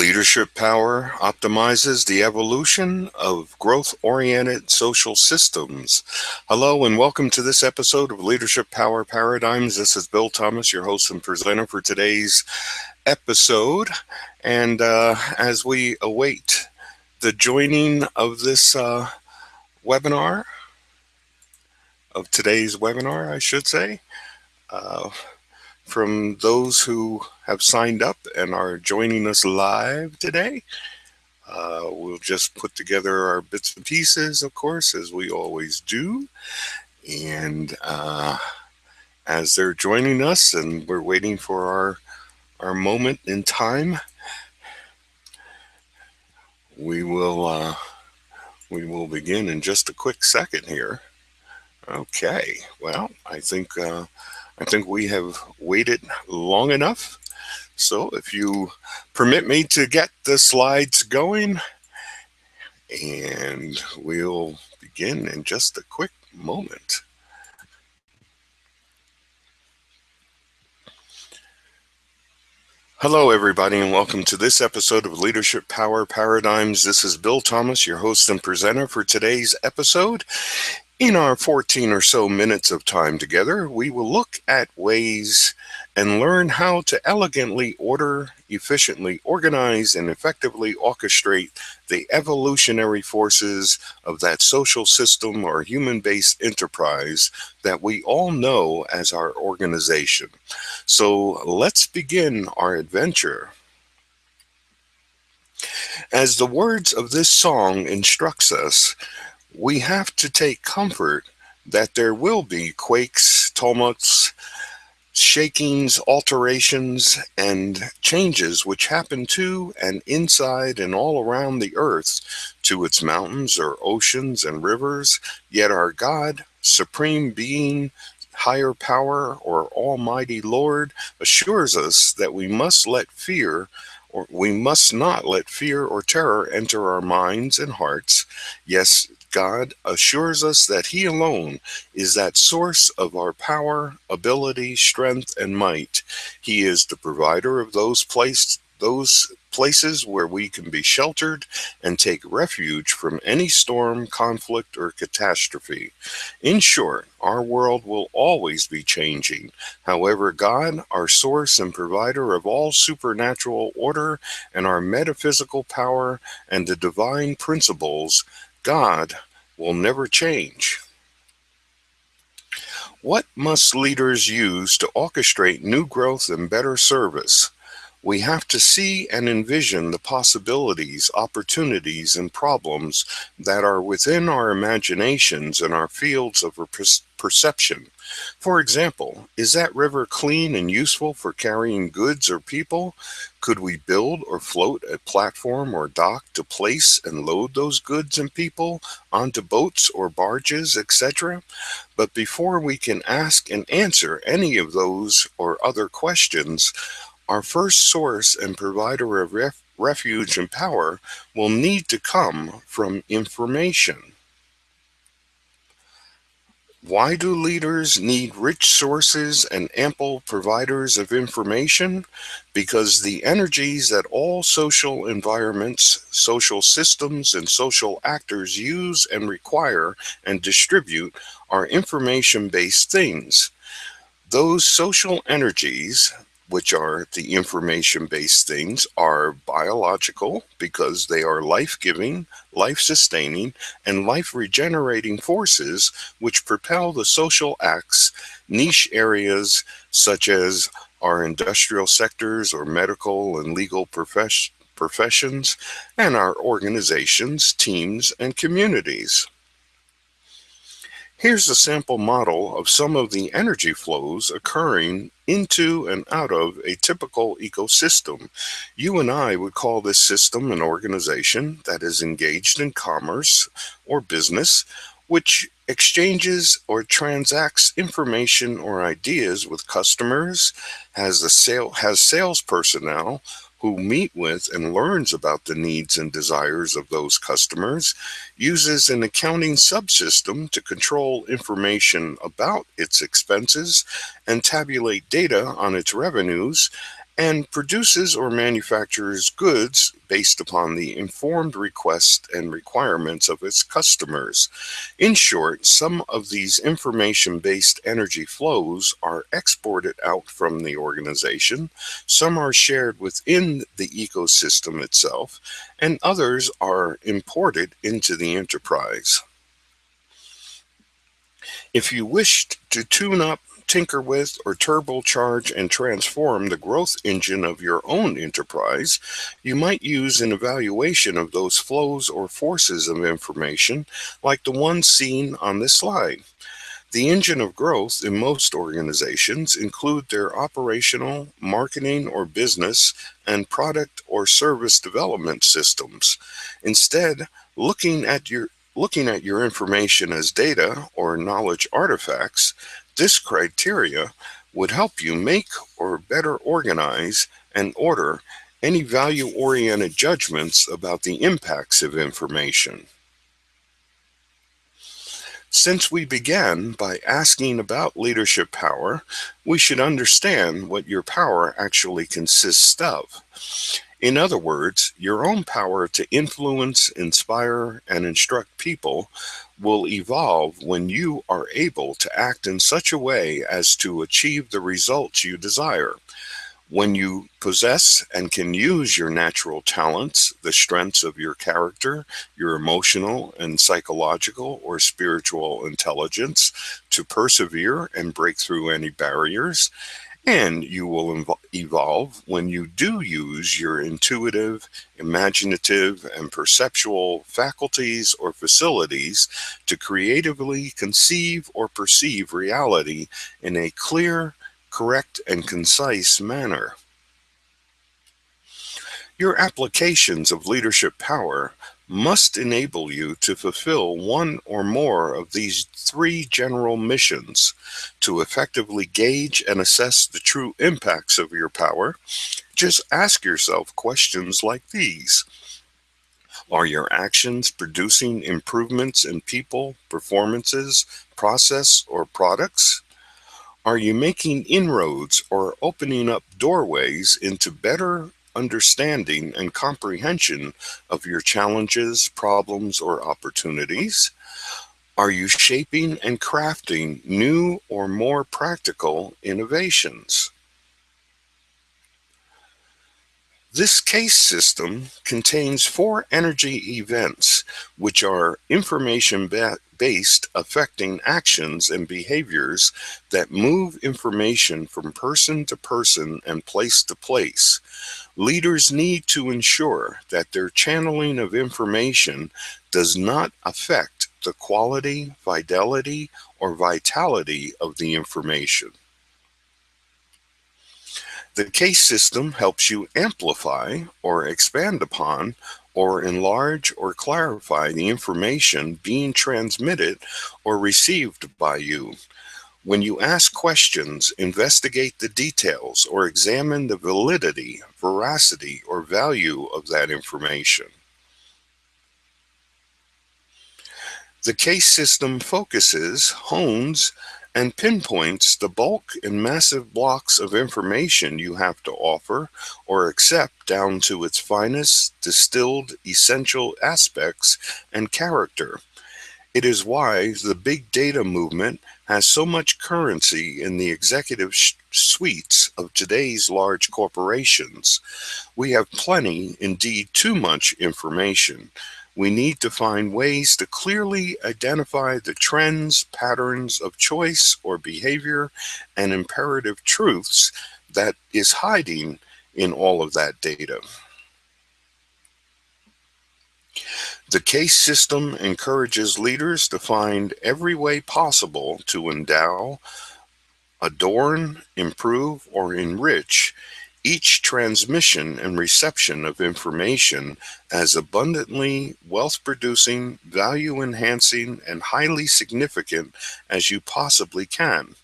Leadership power optimizes the evolution of growth oriented social systems. Hello, and welcome to this episode of Leadership Power Paradigms. This is Bill Thomas, your host and presenter for today's episode. And as we await the joining of this webinar, of today's webinar, I should say, uh, from those who have signed up and are joining us live today. We'll just put together our bits and pieces, of course, as we always do. And as they're joining us and we're waiting for our moment in time, we will begin in just a quick second here. Okay, well, I think we have waited long enough. So if you permit me to get the slides going, and we'll begin in just a quick moment. Hello, everybody, and welcome to this episode of Leadership Power Paradigms. This is Bill Thomas, your host and presenter for today's episode. In our 14 or so minutes of time together, we will look at ways and learn how to elegantly order, efficiently organize, and effectively orchestrate the evolutionary forces of that social system or human-based enterprise that we all know as our organization. So let's begin our adventure. As the words of this song instructs us, we have to take comfort that there will be quakes, tumults, shakings, alterations, and changes which happen to and inside and all around the earth, to its mountains or oceans and rivers, yet our God, Supreme Being, Higher Power, or Almighty Lord, assures us that we must not let fear or terror enter our minds and hearts. Yes, God assures us that He alone is that source of our power, ability, strength, and might. He is the provider of those places where we can be sheltered and take refuge from any storm, conflict, or catastrophe. In short, our world will always be changing. However, God, our source and provider of all supernatural order and our metaphysical power and the divine principles, God will never change. What must leaders use to orchestrate new growth and better service? We have to see and envision the possibilities, opportunities, and problems that are within our imaginations and our fields of perception. For example, is that river clean and useful for carrying goods or people? Could we build or float a platform or dock to place and load those goods and people onto boats or barges, etc.? But before we can ask and answer any of those or other questions, our first source and provider of refuge and power will need to come from information. Why do leaders need rich sources and ample providers of information? Because the energies that all social environments, social systems, and social actors use and require and distribute are information-based things. Those social energies, which are the information-based things, are biological because they are life-giving, life-sustaining, and life-regenerating forces which propel the social acts, niche areas such as our industrial sectors or medical and legal professions, and our organizations, teams, and communities. Here's a sample model of some of the energy flows occurring into and out of a typical ecosystem. You and I would call this system an organization that is engaged in commerce or business, which exchanges or transacts information or ideas with customers, has sales personnel who meet with and learns about the needs and desires of those customers, uses an accounting subsystem to control information about its expenses and tabulate data on its revenues, and produces or manufactures goods based upon the informed requests and requirements of its customers. In short, some of these information-based energy flows are exported out from the organization, some are shared within the ecosystem itself, and others are imported into the enterprise. If you wished to tune up, tinker with, or turbocharge and transform the growth engine of your own enterprise, you might use an evaluation of those flows or forces of information like the one seen on this slide. The engine of growth in most organizations include their operational, marketing or business, and product or service development systems. Instead, looking at your looking at your information as data or knowledge artifacts, this criteria would help you make or better organize and order any value-oriented judgments about the impacts of information. Since we began by asking about leadership power, we should understand what your power actually consists of. In other words, your own power to influence, inspire, and instruct people will evolve when you are able to act in such a way as to achieve the results you desire. When you possess and can use your natural talents, the strengths of your character, your emotional and psychological or spiritual intelligence to persevere and break through any barriers, and you will evolve when you do use your intuitive, imaginative, and perceptual faculties or facilities to creatively conceive or perceive reality in a clear, correct, and concise manner. Your applications of leadership power must enable you to fulfill one or more of these three general missions. To effectively gauge and assess the true impacts of your power, just ask yourself questions like these. Are your actions producing improvements in people, performances, process, or products? Are you making inroads or opening up doorways into better understanding and comprehension of your challenges, problems, or opportunities? Are you shaping and crafting new or more practical innovations? This case system contains four energy events, which are information based affecting actions and behaviors that move information from person to person and place to place. Leaders need to ensure that their channeling of information does not affect the quality, fidelity, or vitality of the information. The case system helps you amplify or expand upon or enlarge or clarify the information being transmitted or received by you. When you ask questions, investigate the details, or examine the validity, veracity, or value of that information. The case system focuses, hones, and pinpoints the bulk and massive blocks of information you have to offer or accept down to its finest, distilled, essential aspects and character. It is why the big data movement has so much currency in the executive suites of today's large corporations. We have plenty, indeed too much information. We need to find ways to clearly identify the trends, patterns of choice or behavior, and imperative truths that is hiding in all of that data. The case system encourages leaders to find every way possible to endow, adorn, improve, or enrich each transmission and reception of information as abundantly wealth producing, value enhancing, and highly significant as you possibly can.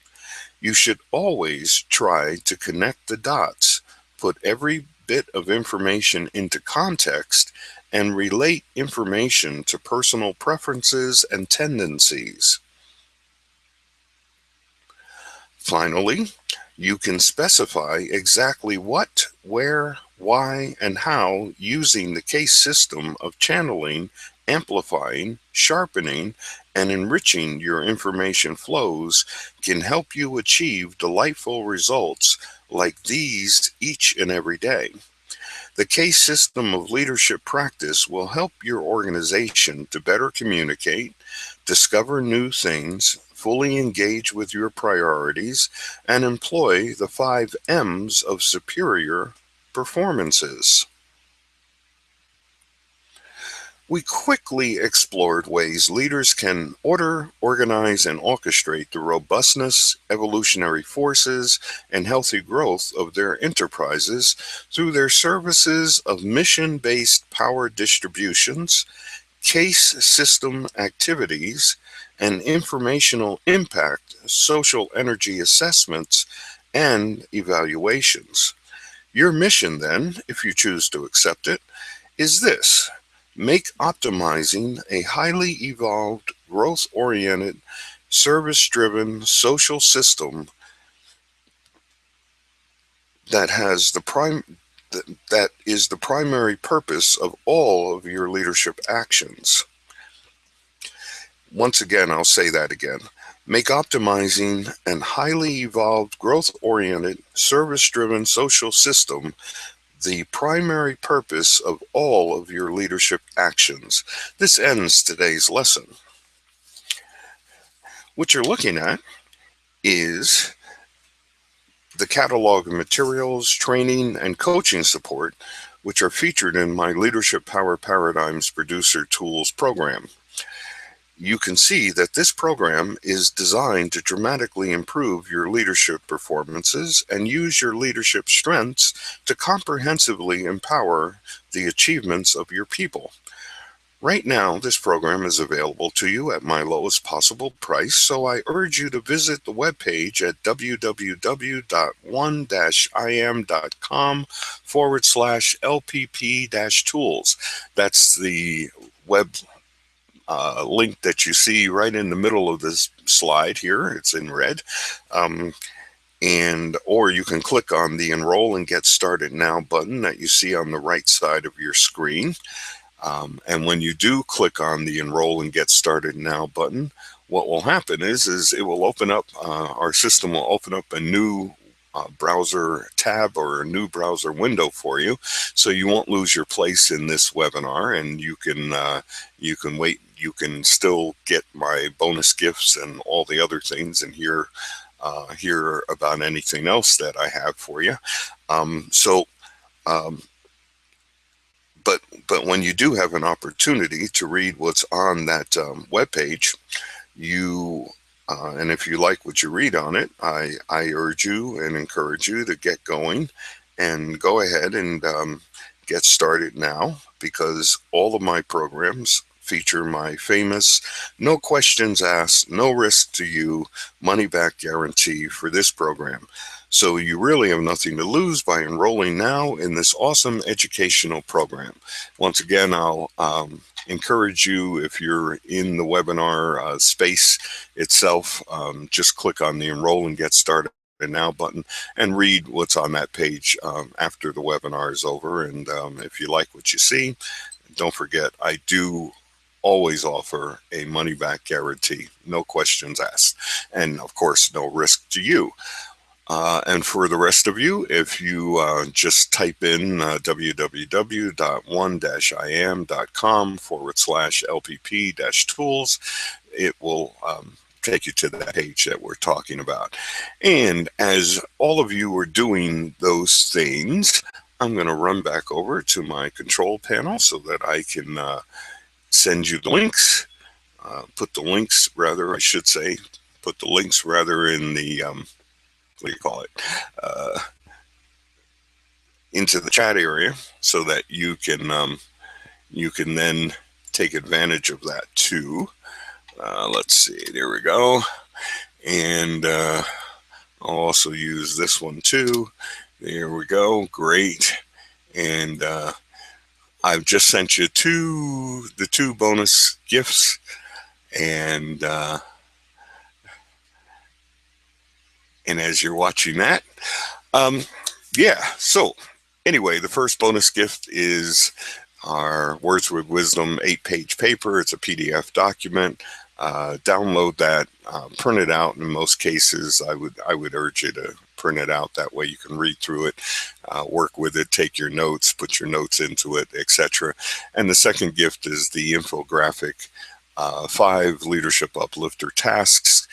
You should always try to connect the dots, put every bit of information into context, and relate information to personal preferences and tendencies. Finally, You can specify exactly what, where, why, and how using the case system of channeling, amplifying, sharpening, and enriching your information flows can help you achieve delightful results like these each and every day. The case system of leadership practice will help your organization to better communicate, discover new things, fully engage with your priorities, and employ the 5 M's of superior performances. We quickly explored ways leaders can order, organize, and orchestrate the robustness, evolutionary forces, and healthy growth of their enterprises through their services of mission-based power distributions, case system activities, and informational impact social energy assessments and evaluations. Your mission, then, if you choose to accept it, is this: make optimizing a highly evolved, growth oriented, service driven social system that has the that is the primary purpose of all of your leadership actions. Once again, I'll say that again. Make optimizing an highly evolved, growth oriented, service driven social system the primary purpose of all of your leadership actions. This ends today's lesson. What you're looking at is the catalog of materials, training, and coaching support, which are featured in my Leadership Power Paradigms Producer Tools program. You can see that this program is designed to dramatically improve your leadership performances and use your leadership strengths to comprehensively empower the achievements of your people. Right now, this program is available to you at my lowest possible price, so I urge you to visit the webpage at www.one-iam.com/LPP-tools. That's the web link that you see right in the middle of this slide here. It's in red. Or you can click on the Enroll and Get Started Now button that you see on the right side of your screen. And when you do click on the Enroll and Get Started Now button, what will happen is it will open up, our system will open up a new browser tab or a new browser window for you, so you won't lose your place in this webinar, and you can wait. You can still get my bonus gifts and all the other things, and hear about anything else that I have for you. But when you do have an opportunity to read what's on that webpage, and if you like what you read on it, I urge you and encourage you to get going and go ahead and get started now, because all of my programs feature my famous no questions asked, no risk to you money back guarantee for this program. So you really have nothing to lose by enrolling now in this awesome educational program. Once again, I'll encourage you, if you're in the webinar space itself, just click on the Enroll and Get Started Now button and read what's on that page after the webinar is over. And if you like what you see, don't forget, I do always offer a money-back guarantee, no questions asked, and of course, no risk to you. And for the rest of you, if you just type in www.one-iam.com/LPP-tools, it will take you to that page that we're talking about. And as all of you are doing those things, I'm going to run back over to my control panel so that I can send you the links, put the links rather in the what do you call it, into the chat area, so that you can then take advantage of that too. Let's see, there we go. And I'll also use this one too. There we go, great. And I've just sent you the two bonus gifts, and And as you're watching that, um, yeah, so anyway, the first bonus gift is our Words with Wisdom 8-page paper. It's a PDF document. Download that, print it out. In most cases, I would urge you to print it out. That way you can read through it, work with it, take your notes, put your notes into it, etc. And the second gift is the infographic, 5 leadership uplifter tasks.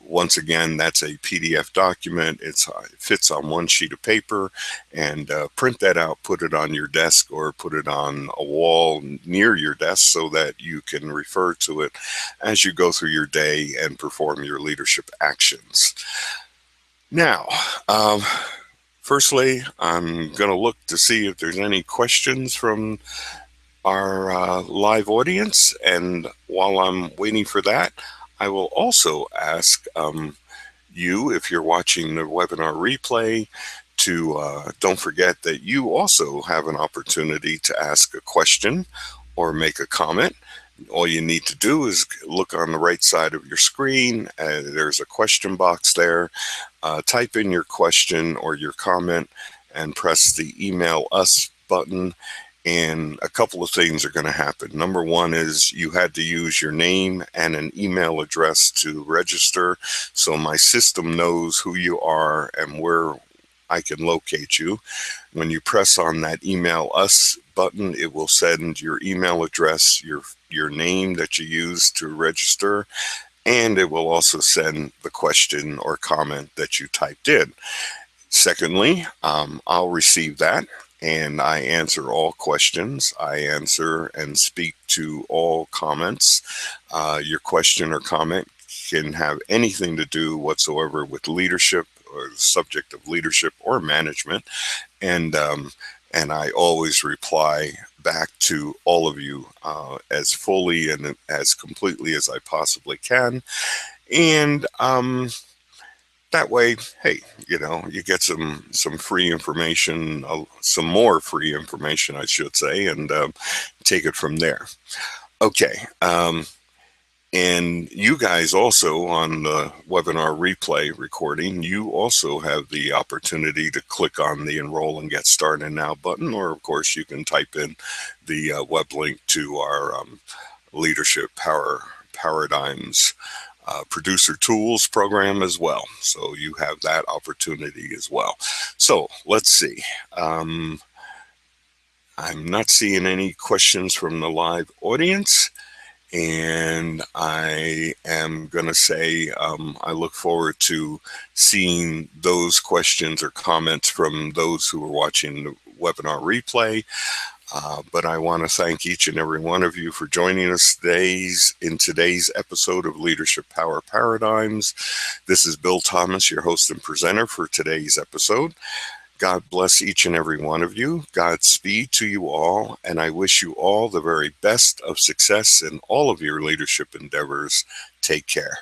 Once again, that's a PDF document. It fits on one sheet of paper, and print that out, put it on your desk or put it on a wall near your desk so that you can refer to it as you go through your day and perform your leadership actions. Now, um, firstly, I'm going to look to see if there's any questions from our live audience. And while I'm waiting for that, I will also ask you, if you're watching the webinar replay, to don't forget that you also have an opportunity to ask a question or make a comment. All you need to do is look on the right side of your screen. There's a question box there. Type in your question or your comment and press the email us button, and a couple of things are going to happen. Number one is you had to use your name and an email address to register, so my system knows who you are and where I can locate you. When you press on that email us button, it will send your email address, your name that you used to register, and it will also send the question or comment that you typed in. Secondly, I'll receive that and I answer all questions. I answer and speak to all comments. Your question or comment can have anything to do whatsoever with leadership or the subject of leadership or management. And, and I always reply back to all of you as fully and as completely as I possibly can. And that way, hey, you get some free information, some more free information, I should say, and take it from there. Okay. And you guys also, on the webinar replay recording, you also have the opportunity to click on the Enroll and Get Started Now button, or of course you can type in the web link to our Leadership Paradigms producer tools program as well. So you have that opportunity as well. So let's see. I'm not seeing any questions from the live audience. And I am going to say I look forward to seeing those questions or comments from those who are watching the webinar replay. But I want to thank each and every one of you for joining us in today's episode of Leadership Power Paradigms. This is Bill Thomas, your host and presenter for today's episode. God bless each and every one of you. Godspeed to you all, and I wish you all the very best of success in all of your leadership endeavors. Take care.